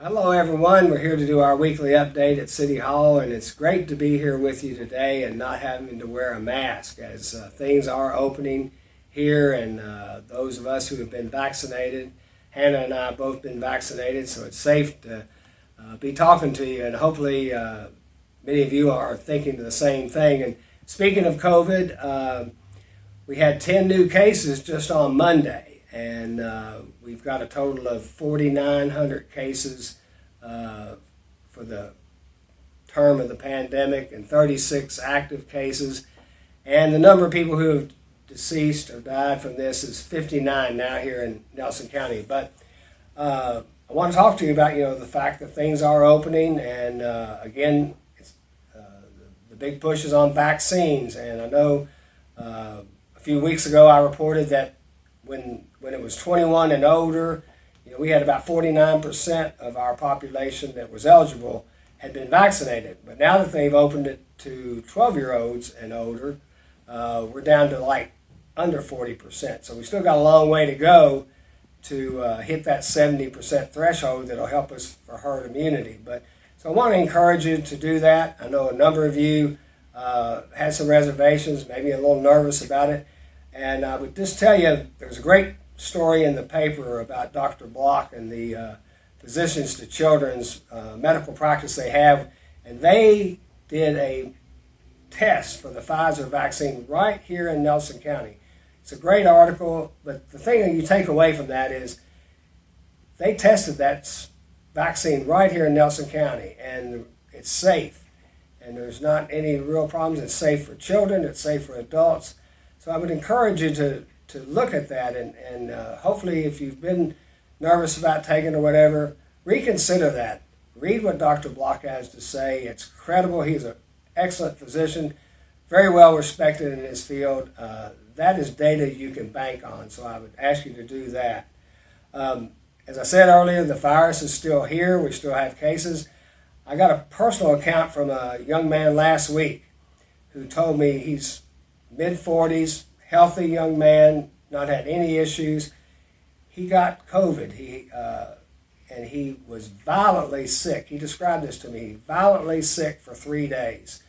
Hello everyone, we're here to do our weekly update at City Hall, and it's great to be here with you today and not having to wear a mask as things are opening here, and those of us who have been vaccinated, Hannah and I have both been vaccinated, so it's safe to be talking to you, and hopefully many of you are thinking the same thing. And speaking of COVID, we had 10 new cases just on Monday. And we've got a total of 4,900 cases for the term of the pandemic and 36 active cases. And the number of people who have deceased or died from this is 59 now here in Nelson County. But I want to talk to you about, the fact that things are opening, and again, it's, the big push is on vaccines. And I know a few weeks ago I reported that when it was 21 and older, we had about 49% of our population that was eligible had been vaccinated. But now that they've opened it to 12-year-olds and older, we're down to like under 40%. So we still got a long way to go to hit that 70% threshold that'll help us for herd immunity. So I want to encourage you to do that. I know a number of you had some reservations, maybe a little nervous about it. And I would just tell you, there's a great story in the paper about Dr. Block and the Physicians to Children's medical practice they have. And they did a test for the Pfizer vaccine right here in Nelson County. It's a great article, but the thing that you take away from that is they tested that vaccine right here in Nelson County, and it's safe. And there's not any real problems. It's safe for children. It's safe for adults. So I would encourage you to look at that, and hopefully if you've been nervous about taking or whatever, reconsider that. Read what Dr. Block has to say. It's credible. He's an excellent physician, very well respected in his field. That is data you can bank on, so I would ask you to do that. As I said earlier, the virus is still here. We still have cases. I got a personal account from a young man last week who told me he's mid-40s, healthy young man, not had any issues. He got COVID, and he was violently sick. He described this to me, violently sick for 3 days,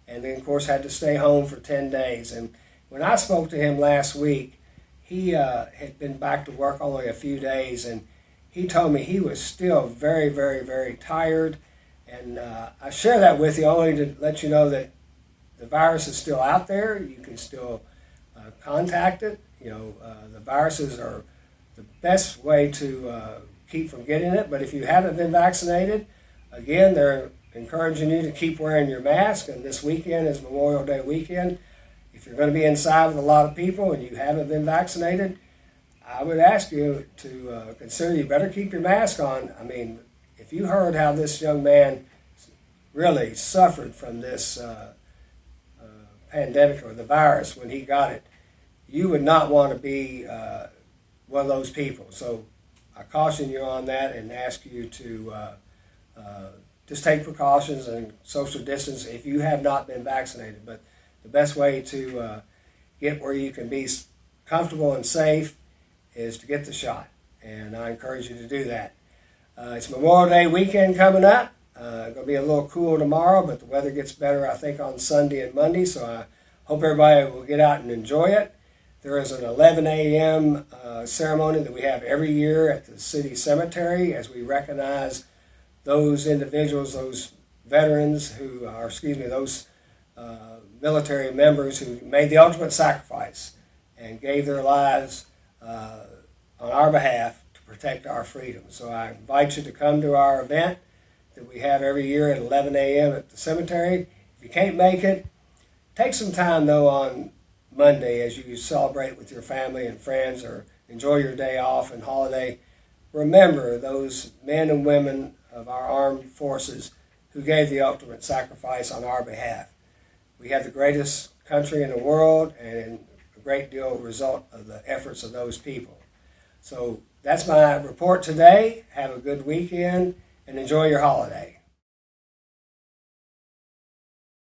and then, of course, had to stay home for 10 days. And when I spoke to him last week, he had been back to work only a few days, and he told me he was still very, very, very tired. And I share that with you only to let you know that the virus is still out there. You can still contact it. The viruses are the best way to keep from getting it. But if you haven't been vaccinated, again, they're encouraging you to keep wearing your mask. And this weekend is Memorial Day weekend. If you're going to be inside with a lot of people and you haven't been vaccinated, I would ask you to consider you better keep your mask on. I mean, if you heard how this young man really suffered from this pandemic or the virus when he got it, you would not want to be one of those people. So I caution you on that and ask you to just take precautions and social distance if you have not been vaccinated. But the best way to get where you can be comfortable and safe is to get the shot. And I encourage you to do that. It's Memorial Day weekend coming up. Going to be a little cool tomorrow, but the weather gets better, I think, on Sunday and Monday, so I hope everybody will get out and enjoy it. There is an 11 a.m. Ceremony that we have every year at the city cemetery as we recognize those individuals, those veterans who are, those military members who made the ultimate sacrifice and gave their lives on our behalf to protect our freedom. So I invite you to come to our event that we have every year at 11 a.m. at the cemetery. If you can't make it, take some time, though, on Monday as you celebrate with your family and friends or enjoy your day off and holiday. Remember those men and women of our armed forces who gave the ultimate sacrifice on our behalf. We have the greatest country in the world, and a great deal result of the efforts of those people. So that's my report today. Have a good weekend and enjoy your holiday.